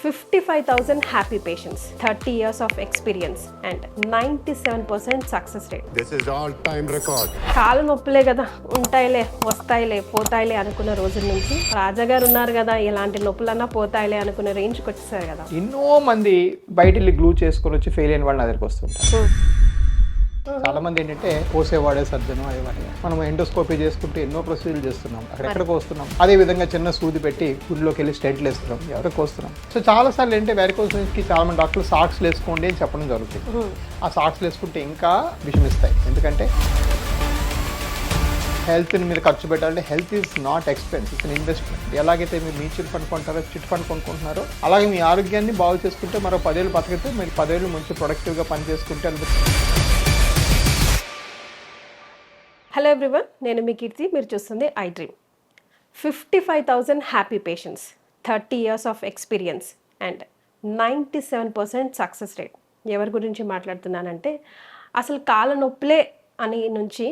55,000 happy patients, 30 years of experience and 97% success rate. This is all-time record. కాలు నొప్పులే కదా ఉంటాయిలే వస్తాయిలే పోతాయిలే అనుకున్న రోజుల నుంచి రాజాగారు ఉన్నారు కదా ఇలాంటి నొప్పులన్నా పోతాయిలే అనుకున్న రేంజ్కి వచ్చేసారు కదా. ఎన్నో మంది బయట వెళ్ళి గ్లూ చేసుకొని వచ్చి ఫెయిల్ అయిన వాళ్ళు నా దగ్గరికి వస్తుంటారు. చాలా మంది ఏంటంటే కోసేవాడే సర్జను అయ్యేవాడే, మనం ఎండోస్కోపీ చేసుకుంటే ఎన్నో ప్రొసీజర్లు చేస్తున్నాం, అక్కడెక్కడికి వస్తున్నాం. అదే విధంగా చిన్న సూది పెట్టి గుడిలోకి వెళ్ళి స్టెంట్లు వేస్తున్నాం, ఎవరికి వస్తున్నాం. సో చాలా సార్లు ఏంటంటే వారికోస్ వెయిన్స్కి చాలా మంది డాక్టర్లు సాక్స్ వేసుకోండి అని చెప్పడం జరుగుతుంది. ఆ సాక్స్ వేసుకుంటే ఇంకా విషమిస్తాయి. ఎందుకంటే హెల్త్ మీద ఖర్చు పెట్టాలంటే health is not expense, it's an investment. ఎలాగైతే మీరు మ్యూచువల్ ఫండ్ కొంటారో, చిట్ ఫండ్ కొనుక్కుంటున్నారో, అలాగే మీ ఆరోగ్యాన్ని బాగు చేసుకుంటే మరో 10 ఏళ్ళు బతికితే మీరు 10 ఏళ్ళు మంచి ప్రొడక్టివ్గా పని చేసుకుంటే హలో ఎవ్రీవన్, నేను మీ కీర్తి, మీరు చూస్తుంది I dream. 55,000 happy patients, 30 years of experience and 97% success rate. ఎవరి గురించి మాట్లాడుతున్నానంటే అసలు కాళ్ళ నొప్పులే అని నుంచి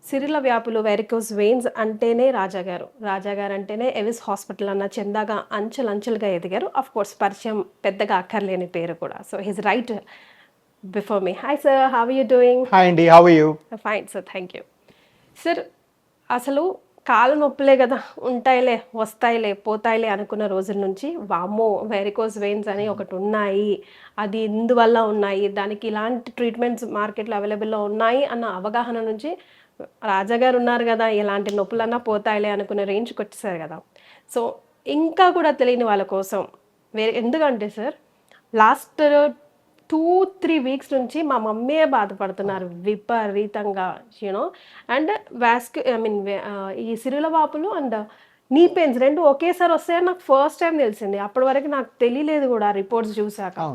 సిరిల వ్యాపులు వెరికోస్ వెయిన్స్ అంటేనే రాజాగారు అంటేనే ఎవిస్ హాస్పిటల్ అన్న చందాగా అంచెలంచెలుగా ఎదిగారు. ఆఫ్ కోర్స్ పరిచయం పెద్దగా అక్కర్లేని పేరు కూడా. So he's right before me. Hi sir, how are you doing? Hi అండి, how are you? Fine sir, thank you. Sir, అసలు కాలు నొప్పులే కదా ఉంటాయిలే వస్తాయిలే పోతాయిలే అనుకున్న రోజుల నుంచి వామ్మో వెరికోస్ వెయిన్స్ అని ఒకటి ఉన్నాయి, అది ఇందువల్ల ఉన్నాయి, దానికి ఇలాంటి ట్రీట్మెంట్స్ మార్కెట్లో అవైలబుల్లో ఉన్నాయి అన్న అవగాహన నుంచి రాజాగారు ఉన్నారు కదా ఇలాంటి నొప్పులన్నా పోతాయిలే అనుకున్న రేంజ్కి వచ్చేసారు కదా. సో ఇంకా కూడా తెలియని వాళ్ళ కోసం ఎందుకంటే సార్ లాస్ట్ 2-3 weeks నుంచి మా మమ్మీయే బాధపడుతున్నారు విపరీతంగా, యూనో. అండ్ ఈ సిరుల వాపులు అండ్ నీ పెయిన్స్ రెండు ఒకేసారి వస్తాయని నాకు ఫస్ట్ టైం తెలిసింది. అప్పటి వరకు నాకు తెలియలేదు కూడా రిపోర్ట్స్ చూసాక.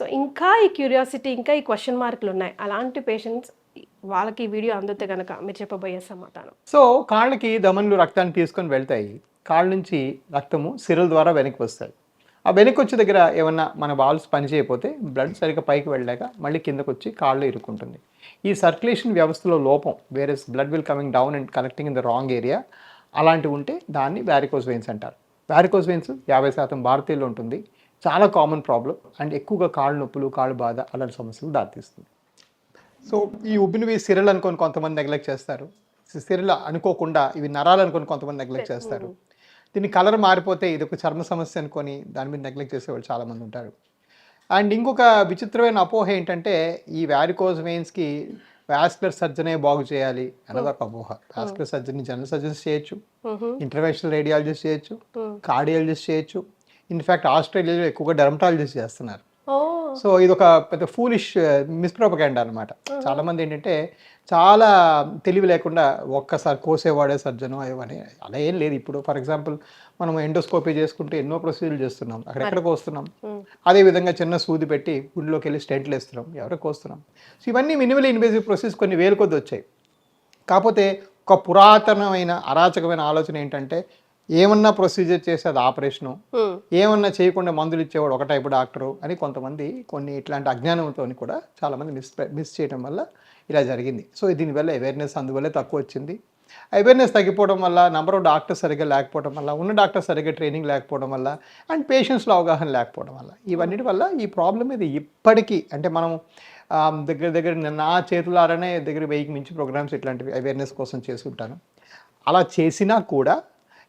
సో ఇంకా ఈ క్యూరియాసిటీ, ఇంకా ఈ క్వశ్చన్ మార్కులు ఉన్నాయి. అలాంటి పేషెంట్స్ వాళ్ళకి ఈ వీడియో అందుతే కనుక మీరు చెప్పబోయే సమాధానం. సో కాళ్ళకి ధమనులు రక్తాన్ని తీసుకొని వెళ్తాయి, కాళ్ళ నుంచి రక్తము సిరల ద్వారా వెనక్కి వస్తాయి. ఆ వెనక్కి వచ్చే దగ్గర ఏమన్నా మన వాల్స్ పని చేయకపోతే బ్లడ్ సరిగ్గా పైకి వెళ్ళాక మళ్ళీ కిందకు వచ్చి కాళ్ళు ఇరుక్కుంటుంది. ఈ సర్క్యులేషన్ వ్యవస్థలో లోపం, వేరే blood will coming down and connecting in the wrong area, అలాంటివి ఉంటే దాన్ని వారికోస్ వెయిన్స్ అంటారు. వారికోస్ వెయిన్స్ 50% భారతీయుల్లో ఉంటుంది. చాలా కామన్ ప్రాబ్లం అండ్ ఎక్కువగా కాళ్ళు నొప్పులు, కాళ్ళు బాధ అలాంటి సమస్యలు దారితీస్తుంది. సో ఈ ఉబ్బినవి సిరలు అనుకొని కొంతమంది నెగ్లెక్ట్ చేస్తారు. సిరలు అనుకోకుండా ఇవి నరాలు అనుకొని కొంతమంది నెగ్లెక్ట్ చేస్తారు. దీని కలర్ మారిపోతే ఇది ఒక చర్మ సమస్య అనుకొని దాని మీద నెగ్లెక్ట్ చేసేవాళ్ళు చాలామంది ఉంటారు. అండ్ ఇంకొక విచిత్రమైన అపోహ ఏంటంటే ఈ వారికోస్ వెయిన్స్కి వాస్కులర్ సర్జనే బాగు చేయాలి అన్నది ఒక అపోహ. వాస్కులర్ సర్జరీ జనరల్ సర్జన్స్ చేయొచ్చు, ఇంటర్వెన్షనల్ రేడియాలజిస్ట్ చేయొచ్చు, కార్డియాలజిస్ట్ చేయొచ్చు. ఇన్ఫ్యాక్ట్ ఆస్ట్రేలియాలో ఎక్కువగా డెర్మటాలజిస్ట్ చేస్తున్నారు. సో ఇది ఒక పెద్ద ఫూలిష్ మిస్ప్రోపగాండా అనమాట. చాలామంది ఏంటంటే చాలా తెలివి లేకుండా ఒక్కసారి కోసేవాడే సర్జను అయ్యవని అలా ఏం లేదు. ఇప్పుడు ఫర్ ఎగ్జాంపుల్ మనం ఎండోస్కోపీ చేసుకుంటే ఎన్నో ప్రొసీజర్లు చేస్తున్నాం, అక్కడెక్కడికి వస్తున్నాం. అదే విధంగా చిన్న సూది పెట్టి గుడిలోకి వెళ్ళి స్టెంట్లు వేస్తున్నాం, ఎవరికి వస్తున్నాం. సో ఇవన్నీ మినిమల్ ఇన్వేజివ్ ప్రొసీజర్స్ కొన్ని వేల కొద్ది వచ్చాయి. కాకపోతే ఒక పురాతనమైన అరాచకమైన ఆలోచన ఏంటంటే ఏమన్నా ప్రొసీజర్ చేస్తే అది ఆపరేషను, ఏమన్నా చేయకుండా మందులు ఇచ్చేవాడు ఒక టైపు డాక్టరు అని కొంతమంది కొన్ని ఇట్లాంటి అజ్ఞానంతో కూడా చాలామంది మిస్ చేయడం వల్ల ఇలా జరిగింది. సో దీనివల్ల అవేర్నెస్ అందువల్లే తక్కువ వచ్చింది. అవేర్నెస్ తగ్గిపోవడం వల్ల, నెంబర్ ఆఫ్ డాక్టర్స్ సరిగ్గా లేకపోవడం వల్ల, ఉన్న డాక్టర్స్ సరిగ్గా ట్రైనింగ్ లేకపోవడం వల్ల, అండ్ పేషెంట్స్లో అవగాహన లేకపోవడం వల్ల, ఇవన్నిటి వల్ల ఈ ప్రాబ్లం ఇది ఇప్పటికీ అంటే మనం దగ్గర నా చేతులారనే దగ్గర 1000కి మించి ప్రోగ్రామ్స్ ఇట్లాంటివి అవేర్నెస్ కోసం చేసి ఉంటాను. అలా చేసినా కూడా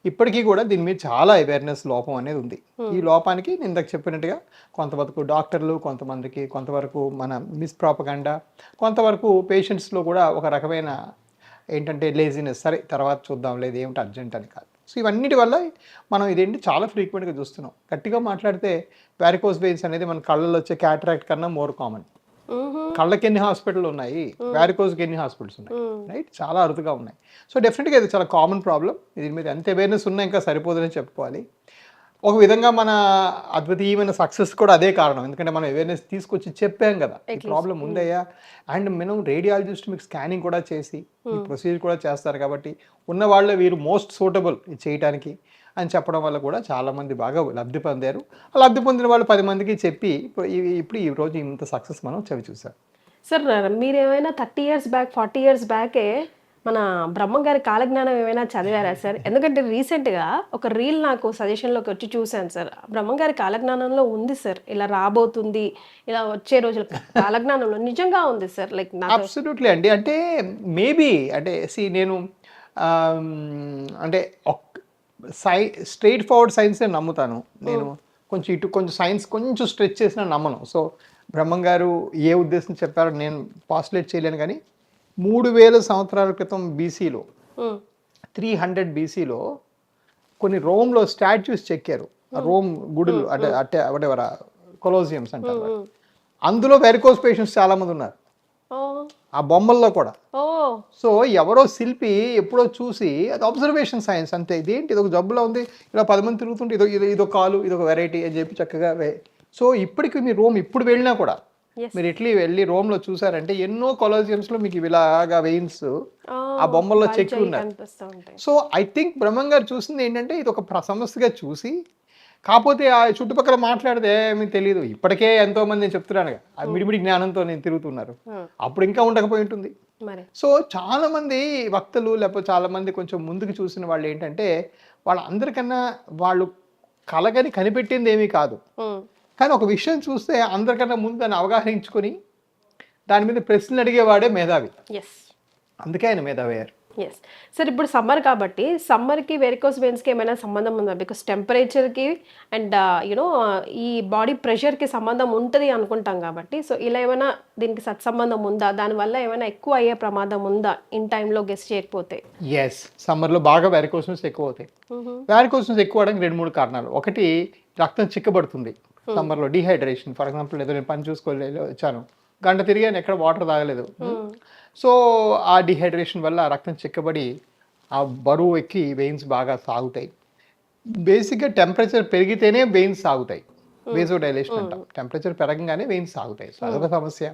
ఇప్పటికీ కూడా దీని మీద చాలా అవేర్నెస్ లోపం అనేది ఉంది. ఈ లోపానికి నేను ఇందాక చెప్పినట్టుగా కొంతవరకు డాక్టర్లు, కొంతవరకు మన మిస్ప్రోపగండా, కొంతవరకు పేషెంట్స్లో కూడా ఒక రకమైన ఏంటంటే లేజినెస్, సరే తర్వాత చూద్దాం లేదు ఏమిటి అర్జెంట్ అని కాదు. సో ఇవన్నిటి వల్ల మనం ఇదేంటి చాలా ఫ్రీక్వెంట్గా చూస్తున్నాం. గట్టిగా మాట్లాడితే వారికోస్ వెయిన్స్ అనేది మన కళ్ళల్లో వచ్చే క్యాటరాక్ట్ కన్నా మోర్ కామన్. కళ్ళకి ఎన్ని హాస్పిటల్ ఉన్నాయి, వారికోస్కి ఎన్ని హాస్పిటల్స్ ఉన్నాయి, రైట్? చాలా అరుదుగా ఉన్నాయి. సో డెఫినెట్గా ఇది చాలా కామన్ ప్రాబ్లం. దీని మీద ఎంత అవేర్నెస్ ఉన్నా ఇంకా సరిపోదని చెప్పుకోవాలి. ఒక విధంగా మన అద్వితీయమైన సక్సెస్ కూడా అదే కారణం. ఎందుకంటే మనం అవేర్నెస్ తీసుకొచ్చి చెప్పాం కదా ఈ ప్రాబ్లం ఉందయ్యా. అండ్ మనం రేడియాలజిస్ట్ మీకు స్కానింగ్ కూడా చేసి ఈ ప్రొసీజర్ కూడా చేస్తారు కాబట్టి ఉన్న వాళ్ళే వీరు మోస్ట్ సూటబుల్ ఇది చేయడానికి అని చెప్పడం వల్ల కూడా చాలామంది బాగా లబ్ధి పొందారు. ఆ లబ్ధి పొందిన వాళ్ళు 10 మందికి చెప్పి ఇప్పుడు ఈ రోజు ఇంత సక్సెస్ మనం చవి చూసాం. సార్ మీరేమైనా 30 years బ్యాక్ 40 years బ్యాకే మన బ్రహ్మంగారి కాలజ్ఞానం ఏమైనా చదివారా సార్? ఎందుకంటే రీసెంట్‌గా ఒక రీల్ నాకు సజెషన్‌లోకి వచ్చి చూసాను సార్. బ్రహ్మంగారి కాలజ్ఞానంలో ఉంది సార్. ఇలా రాబోతుంది, ఇలా వచ్చే రోజులు కాలజ్ఞానంలో నిజంగా ఉంది సార్. లైక్ నాతో అబ్సల్యూట్లీ అండి. అంటే మేబీ అంటే నేను అంటే స్ట్రెయిట్ ఫార్వర్డ్ సైన్సే నమ్ముతాను. నేను కొంచెం సైన్స్ కొంచెం స్ట్రెచ్ చేసినా నమ్మను. సో బ్రహ్మం గారు ఏ ఉద్దేశం చెప్పారో నేను పాస్టులేట్ చేయలేను కానీ 3000 సంవత్సరాల క్రితం బీసీలో హ్మ్. 300 బీసీలో కొన్ని రోమ్లో స్టాచ్యూస్ చెక్కారు. రోమ్ గుడులు అంటే whatever, కొలోజియమ్స్ అంటారు. హ్మ్. అందులో వెరికోస్ పేషెంట్స్ చాలా మంది ఉన్నారు ఓహ్! ఆ బొమ్మల్లో కూడా. ఓహ్! సో ఎవరో శిల్పి ఎప్పుడో చూసి అది అబ్జర్వేషన్ సైన్స్ అంతే. ఇదేంటి ఇది ఒక జబ్బులా ఉంది, ఇలా 10 మంది తిరుగుతుంటే ఇదో కాలు ఇదొక వెరైటీ అని చెప్పి చక్కగా సో ఇప్పటికి మీరు రోమ్ ఇప్పుడు వెళ్ళినా కూడా యెస్. మీరు ఇటలీ వెళ్ళి రోమ్లో చూసారంటే ఎన్నో కొలోజియమ్స్లో మీకు ఇలాగా వెయిన్స్ ఆ ఓహ్! బొమ్మల్లో చెక్కి బల్జయి ఉన్నారు. కనిపిస్తూ ఉంటాయి. సో ఐ థింక్ బ్రహ్మం గారు చూసింది ఏంటంటే ఇది ఒక సమస్యగా చూసి, కాకపోతే ఆ చుట్టుపక్కల మాట్లాడితే ఏమీ తెలియదు. ఇప్పటికే ఎంతో మంది నేను చెప్తున్నాను ఆ మిడిమిడి జ్ఞానంతో నేను తిరుగుతున్నారు. హ్మ్. అప్పుడు ఇంకా ఉండకపోయి ఉంటుంది. మరి. సో చాలా మంది వక్తలు లేకపోతే చాలా మంది కొంచెం ముందుకు చూసిన వాళ్ళు ఏంటంటే వాళ్ళందరికన్నా వాళ్ళు కలగని కనిపెట్టింది ఏమీ కాదు. హ్మ్. కానీ ఒక విషయం చూస్తే అందరికన్నా ముందు దాన్ని అవగాహించుకొని దాని మీద ప్రశ్నలు అడిగేవాడే మేధావి. యెస్. అందుకే ఆయన మేధావి అయ్యారు. యెస్. సార్ ఇప్పుడు సమ్మర్ కాబట్టి సమ్మర్‌కి వెరికోస్ వెయిన్స్‌కి ఏమైనా సంబంధం ఉందా? బికాస్ టెంపరేచర్‌కి అండ్ ఈ బాడీ ప్రెషర్‌కి సంబంధం ఉంటది అనుకుంటాం కాబట్టి, సో ఇలా ఏమైనా దీనికి సత్సంబంధం ఉందా? దానివల్ల ఏమైనా ఎక్కువ అయ్యే ప్రమాదం ఉందా? ఇన్ టైమ్‌లో గెస్ చేయకపోతే? ఎస్, సమ్మర్లో బాగా వ్యారికోసన్స్ ఎక్కువ అవుతాయి. హుహు. వ్యారికోసన్స్ ఎక్కువ అవడానికి 2-3 కారణాలు. ఒకటి, రక్తం చిక్కబడుతుంది సమ్మర్లో, డీహైడ్రేషన్. ఫర్ ఎగ్జాంపుల్ ఏదో నేను పని చూసుకోలే వచ్చాను, గంట తిరిగాను, ఎక్కడ వాటర్ తాగలేదు. సో ఆ డిహైడ్రేషన్ వల్ల రక్తం చిక్కబడి ఆ బరువు ఎక్కి వెయిన్స్ బాగా సాగుతాయి. బేసిక్గా టెంపరేచర్ పెరిగితేనే వెయిన్స్ సాగుతాయి. వేజో డైలేషన్ అంటాం. టెంపరేచర్ పెరగగానే వెయిన్స్ సాగుతాయి. సో అదొక సమస్య.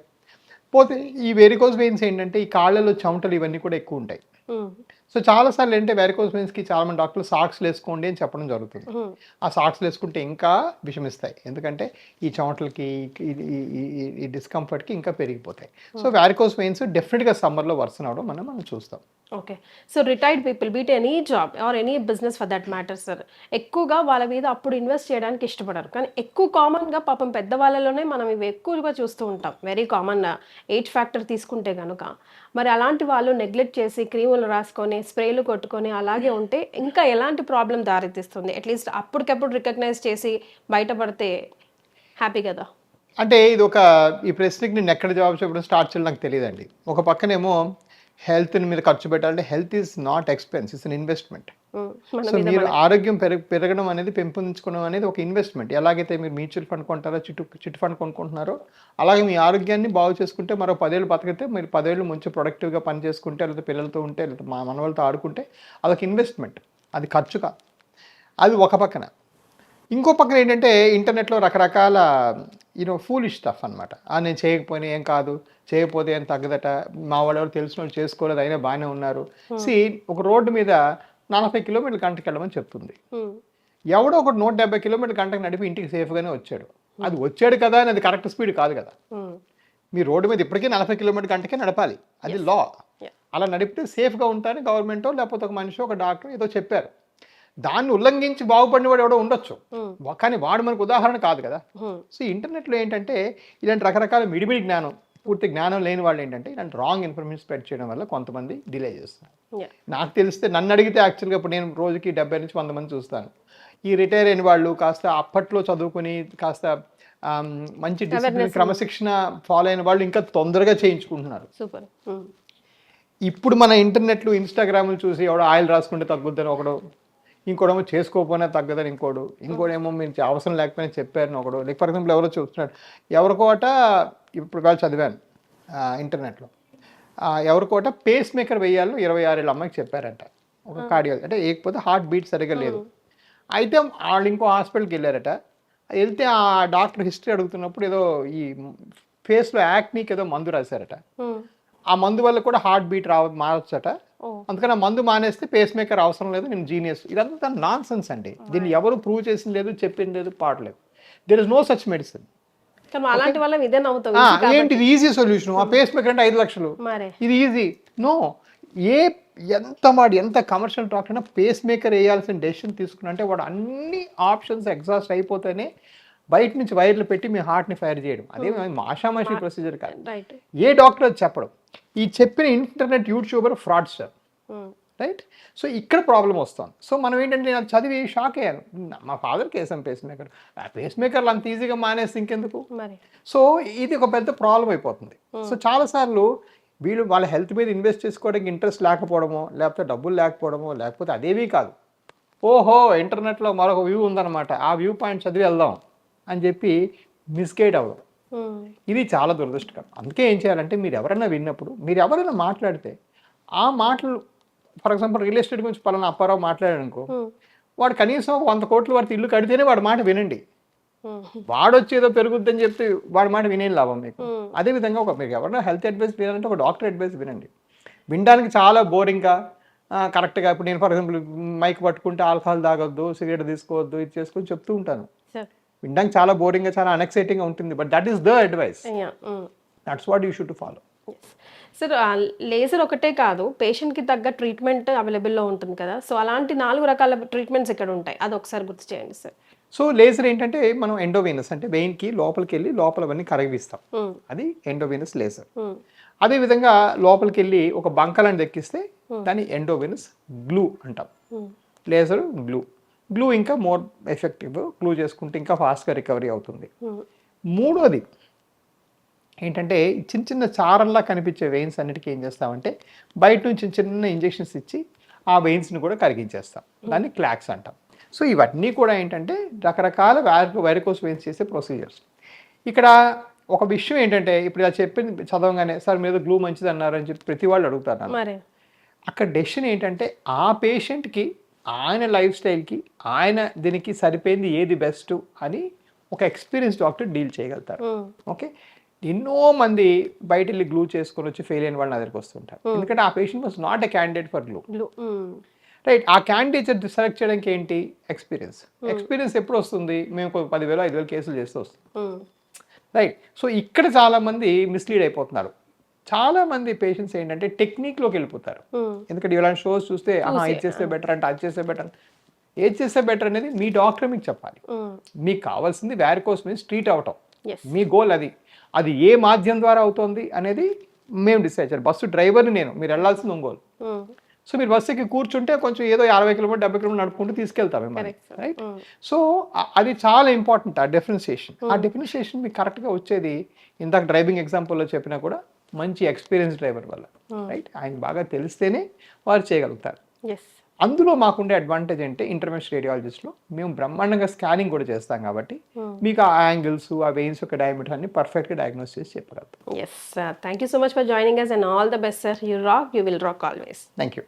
పోతే ఈ వెరికోస్ వెయిన్స్ ఏంటంటే ఈ కాళ్ళలో చెమటలు ఇవన్నీ కూడా ఎక్కువ ఉంటాయి. హ్మ్. సో చాలాసార్లు ఏంటంటే వెరికోస్ వెయిన్స్కి చాలామంది డాక్టర్లు సాక్స్లు వేసుకోండి అని చెప్పడం జరుగుతుంది. హ్మ్. ఆ సాక్స్లు వేసుకుంటే ఇంకా విషమిస్తాయి, ఎందుకంటే ఈ చెమటలకి ఈ డిస్కంఫర్ట్కి ఇంకా పెరిగిపోతాయి. సో వ్యారికోస్ వెయిన్స్ డెఫినెట్గా సమ్మర్లో వర్సన్ అవడం మనం చూస్తాం. Okay. So retired people beat any job or any business for that matter sir. ఎక్కువగా వాళ్ళ మీద అప్పుడు ఇన్వెస్ట్ చేయడానికి ఇష్టపడరు. కానీ ఎక్కువ కామన్‌గా పాపం పెద్దవాళ్ళలోనే మనం ఇవి ఎక్కువగా చూస్తూ ఉంటాం. వెరీ కామన్ ఏజ్ ఫ్యాక్టర్ తీసుకుంటే గనుక. మరి అలాంటి వాళ్ళు నెగ్లెక్ట్ చేసి క్రీములు రాసుకొని, స్ప్రేలు కొట్టుకొని అలాగే ఉంటే ఇంకా ఎలాంటి ప్రాబ్లమ్ దారితీస్తుంది? అట్‌లీస్ట్ అప్పటికప్పుడు రికగ్నైజ్ చేసి బయటపడితే హ్యాపీ కదా! అంటే ఇది ఈ ప్రశ్నకి నేను ఎక్కడ జవాబు చెప్పడం స్టార్ట్ చేయాలి నాకు తెలియదండి. ఒక పక్కనేమో హెల్త్ మీద ఖర్చు పెట్టాలంటే health is not expense, it's an investment. మన సో మీద మీరు మనకి. ఆరోగ్యం పెరగడం అనేది, పెంపొందించుకోవడం అనేది ఒక ఇన్వెస్ట్మెంట్. ఎలాగైతే మీరు మ్యూచువల్ ఫండ్ కొంటారో, చిట్ ఫండ్ కొనుక్కుంటున్నారో, అలాగే మీ ఆరోగ్యాన్ని బాగు చేసుకుంటే మరో 10 ఏళ్ళు బతికితే మీరు 10 ఏళ్ళు మంచి ప్రొడక్టివ్గా పని చేసుకుంటే, లేకపోతే పిల్లలతో ఉంటే, లేకపోతే మా మనవలతో ఆడుకుంటే అదొక ఇన్వెస్ట్మెంట్, అది ఖర్చు కాదు. అది ఒక పక్కన. ఇంకో పక్కన ఏంటంటే ఇంటర్నెట్లో రకరకాల ఫూలిష్ స్టఫ్ అనమాట. నేను చేయకపోయినా ఏం కాదు, చేయకపోతే ఏం తగ్గదట, మా వాళ్ళు ఎవరు తెలిసిన వాళ్ళు చేసుకోలేదు అయినా బాగానే ఉన్నారు. ఒక రోడ్డు మీద 40 కిలోమీటర్ల గంటకి వెళ్ళమని చెప్తుంది. హ్మ్. ఎవడో ఒకటి 170 కిలోమీటర్ల గంటకు నడిపి ఇంటికి సేఫ్గానే వచ్చాడు. అది వచ్చాడు కదా అని అది కరెక్ట్ స్పీడ్ కాదు కదా. హ్మ్. మీ రోడ్డు మీద ఇప్పటికీ 40 కిలోమీటర్ల గంటకే నడపాలి, అది లా. Yeah. అలా నడిపితే సేఫ్గా ఉంటారని గవర్నమెంటో లేకపోతే ఒక మనిషి, ఒక డాక్టర్ ఏదో చెప్పారు. దాన్ని ఉల్లంఘించి బాగుపడిన వాడు ఎవడో ఉండొచ్చు, కానీ వాడు మనకు ఉదాహరణ కాదు కదా. సో ఇంటర్నెట్లో ఏంటంటే ఇలాంటి రకరకాల మిడిమిడి జ్ఞానం, పూర్తి జ్ఞానం లేని వాళ్ళు ఏంటంటే ఇలాంటి రాంగ్ ఇన్ఫర్మేషన్ స్ప్రెడ్ చేయడం వల్ల కొంతమంది డిలే చేస్తారు. Yeah. నాకు తెలిస్తే నన్ను అడిగితే యాక్చువల్గా ఇప్పుడు నేను రోజుకి 70 నుంచి 100 మంది చూస్తాను. ఈ రిటైర్ అయిన వాళ్ళు కాస్త అప్పట్లో చదువుకుని కాస్త మంచి డిసిప్లిన్, క్రమశిక్షణ ఫాలో అయిన వాళ్ళు ఇంకా తొందరగా చేయించుకుంటున్నారు. సూపర్. ఇప్పుడు మన ఇంటర్నెట్లు, ఇన్స్టాగ్రామ్లు చూసి ఎవడో ఆయిల్ రాసుకుంటే తగ్గుద్దని ఒకడు, ఇంకోడేమో చేసుకోకపోయినా తగ్గదని ఇంకోడేమో మీరు అవసరం లేకపోయినా చెప్పారని ఒకడు. లైక్ ఫర్ ఎగ్జాంపుల్ ఎవరో చూస్తున్నాడు, ఎవరికోట ఇప్పుడు కాదు చదివాను ఇంటర్నెట్లో, ఎవరికోట పేస్ మేకర్ వేయాలని 26 ఏళ్ళ అమ్మాయికి చెప్పారంట. ఒక కార్డియాలజీ అంటే ఏకపోతే హార్ట్ బీట్ సరిగ్గా లేదు. అయితే వాళ్ళు ఇంకో హాస్పిటల్కి వెళ్ళారట. వెళ్తే ఆ డాక్టర్ హిస్టరీ అడుగుతున్నప్పుడు ఏదో ఈ ఫేస్లో యాక్నీకి ఏదో మందు రాశారట. ఆ మందు వల్ల కూడా హార్ట్ బీట్ మారచ్చట. అందుకని ఆ మందు మానేస్తే పేస్ మేకర్ అవసరం లేదు, నేను జీనియస్. ఇదంతా నాన్ సెన్స్ అండి. దీన్ని ఎవరు ప్రూవ్ చేసింది లేదు, చెప్పింది లేదు, పాడలేదు. There is no such medicine. అలాంటి వాళ్ళం ఇదే నవ్వుతాం. ఏంటి ఈజీ సొల్యూషన్? ఆ పేస్ మేకర్ అంటే 5 లక్షలు, ఇది ఈజీ. నో, ఎంత కమర్షియల్ డాక్టర్ అయినా పేస్ మేకర్ వేయాల్సిన డెసిషన్ తీసుకున్నా అంటే వాడు అన్ని ఆప్షన్స్ ఎగ్జాస్ట్ అయిపోతేనే బయట నుంచి వైర్లు పెట్టి మీ హార్ట్ని ఫైర్ చేయడం. అదే మాషామాషి ప్రొసీజర్ కాదు. రైట్. ఏ డాక్టర్ అది చెప్పడం. ఈ చెప్పిన internet YouTuber fraudster, right? So ఇక్కడ ప్రాబ్లం వస్తుంది. సో మనం ఏంటంటే నేను చదివి షాక్ అయ్యాను. మా ఫాదర్ కేసం పేస్ మేకర్, ఆ పేస్ మేకర్లు అంత ఈజీగా మానేసి ఇంకెందుకు. సో ఇది ఒక పెద్ద ప్రాబ్లం అయిపోతుంది. సో చాలాసార్లు వీళ్ళు వాళ్ళ హెల్త్ మీద ఇన్వెస్ట్ చేసుకోవడానికి ఇంట్రెస్ట్ లేకపోవడమో, లేకపోతే డబ్బులు లేకపోవడమో, లేకపోతే అదేమీ కాదు, ఓహో ఇంటర్నెట్లో మరొక వ్యూ ఉందన్నమాట, ఆ వ్యూ పాయింట్ చదివి వెళ్దాం అని చెప్పి మిస్గైడ్ అవ్వడం. ఇది చాలా దురదృష్టకరం. అందుకే ఏం చేయాలంటే మీరు ఎవరైనా విన్నప్పుడు, మీరు ఎవరైనా మాట్లాడితే ఆ మాటలు, ఫర్ ఎగ్జాంపుల్ రియల్ ఎస్టేట్ గురించి పలానా అప్పారావు మాట్లాడాడు అనుకో, వాడు కనీసం 100 కోట్ల వరకు ఇల్లు కడితేనే వాడి మాట వినండి. వాడు వచ్చి ఏదో పెరుగుద్దని చెప్తే వాడి మాట వినే లాభం మీకు. అదేవిధంగా మీకు ఎవరైనా హెల్త్ అడ్వైస్ వినాలంటే ఒక డాక్టర్ అడ్వైస్ వినండి. వినడానికి చాలా బోరింగ్గా కరెక్ట్గా, ఇప్పుడు నేను ఫర్ ఎగ్జాంపుల్ మైక్ పట్టుకుంటే ఆల్కహాల్ తాగొద్దు, సిగరెట్ తీసుకోవద్దు, ఇది చేసుకొని చెప్తూ ఉంటాను. వినడానికి చాలా బోరింగ్గా, చాలా అన్ఎక్సైటింగ్గా ఉంటుంది, but that is the advice. That's what you should follow. Sir laser ఒకటే కాదు, పేషెంట్కి తగ్గ ట్రీట్మెంట్ అవైలబుల్లో ఉంటుంది కదా, సో అలాంటి 4 రకాల ట్రీట్మెంట్స్ ఇక్కడ ఉంటాయి, అది ఒకసారి గుర్తు చేయండి సార్. సో లేజర్ ఏంటంటే మనం ఎండోవీనస్ అంటే వెయిన్కి లోపలికి వెళ్ళి లోపలవన్నీ కరిగిస్తాం, అది ఎండోవీనస్ లేజర్. అదేవిధంగా లోపలికి వెళ్ళి ఒక బంకలను దెక్కిస్తే దాన్ని ఎండోవీనస్ గ్లూ అంటాం. లేజర్ గ్లూ ఇంకా మోర్ ఎఫెక్టివ్, గ్లూ చేసుకుంటే ఇంకా ఫాస్ట్గా రికవరీ అవుతుంది. మూడోది ఏంటంటే చిన్న చిన్న చారల్లా కనిపించే వెయిన్స్ అన్నిటికీ ఏం చేస్తామంటే బయట నుంచి చిన్న ఇంజెక్షన్స్ ఇచ్చి ఆ వెయిన్స్ని కూడా కరిగించేస్తాం, దాన్ని క్లాక్స్ అంటాం. సో ఇవన్నీ కూడా ఏంటంటే రకరకాల వెరికోస్ వెయిన్స్ చేసే ప్రొసీజర్స్. ఇక్కడ ఒక విషయం ఏంటంటే, ఇప్పుడు ఇలా చెప్పింది చదవగానే సార్ మీరు గ్లూ మంచిది అన్నారు అని చెప్పి ప్రతి వాళ్ళు అడుగుతారు. అక్కడ డెసిషన్ ఏంటంటే ఆ పేషెంట్కి, ఆయన లైఫ్ స్టైల్కి, ఆయన దీనికి సరిపోయింది ఏది బెస్ట్ అని ఒక ఎక్స్పీరియన్స్ డాక్టర్ డీల్ చేయగలుగుతారు. ఓకే, ఎన్నో మంది బయట వెళ్ళి గ్లూ చేసుకొని వచ్చి ఫెయిల్ అయిన వాళ్ళ దగ్గరికి వస్తుంటారు, ఎందుకంటే ఆ patient was not a candidate for glue. Right, ఆ క్యాండిడేట్ సెలెక్ట్ చేయడానికి ఏంటి? ఎక్స్పీరియన్స్ ఎప్పుడు వస్తుంది? మేము 10,000 5,000 కేసులు చేస్తూ వస్తుంది. రైట్, సో ఇక్కడ చాలా మంది మిస్లీడ్ అయిపోతున్నారు. చాలా మంది పేషెంట్స్ ఏంటంటే టెక్నిక్లోకి వెళ్ళిపోతారు, ఎందుకంటే ఇలాంటి షోస్ చూస్తే ఇది చేస్తే బెటర్ అంటే అది చేస్తే బెటర్, ఏది చేస్తే బెటర్ అనేది మీ డాక్టర్ మీకు చెప్పాలి. మీకు కావాల్సింది వారికోస్ వెయిన్స్ ట్రీట్ అవటం, మీ గోల్ అది ఏ మాధ్యం ద్వారా అవుతుంది అనేది మేము డిసైడ్ చేయాలి. బస్సు డ్రైవర్ని నేను, మీరు వెళ్ళాల్సింది ఒంగోలు. సో మీరు బస్సు ఎక్కి కూర్చుంటే కొంచెం ఏదో 60 కిలోమీటర్ 70 కిలోమీటర్ నడుపుకుంటూ తీసుకెళ్తాం మిమ్మల్ని, రైట్? సో అది చాలా ఇంపార్టెంట్, ఆ డిఫరెన్షియేషన్ మీకు కరెక్ట్గా వచ్చేది ఇందాక డ్రైవింగ్ ఎగ్జాంపుల్లో చెప్పినా కూడా మంచి ఎక్స్పీరియన్స్ డ్రైవర్ వల్ల, రైట్? ఆయన బాగా తెలిస్తేనే వారు చేయగలుగుతారు. అందులో మాకుండే అడ్వాంటేజ్ అంటే ఇంటర్వెన్షన్ రేడియాలజిస్ట్లో మేము బ్రహ్మాండంగా స్కానింగ్ కూడా చేస్తాం కాబట్టి మీకు ఆ యాంగిల్స్, ఆ వెయిన్స్ యొక్క డయామీటర్ అన్ని పర్ఫెక్ట్గా డయాగ్నోస్ చేసి చెప్పగలుగుతాం. Yes, thank you so much for joining us and all the best, sir. You rock, you will rock always. Thank you.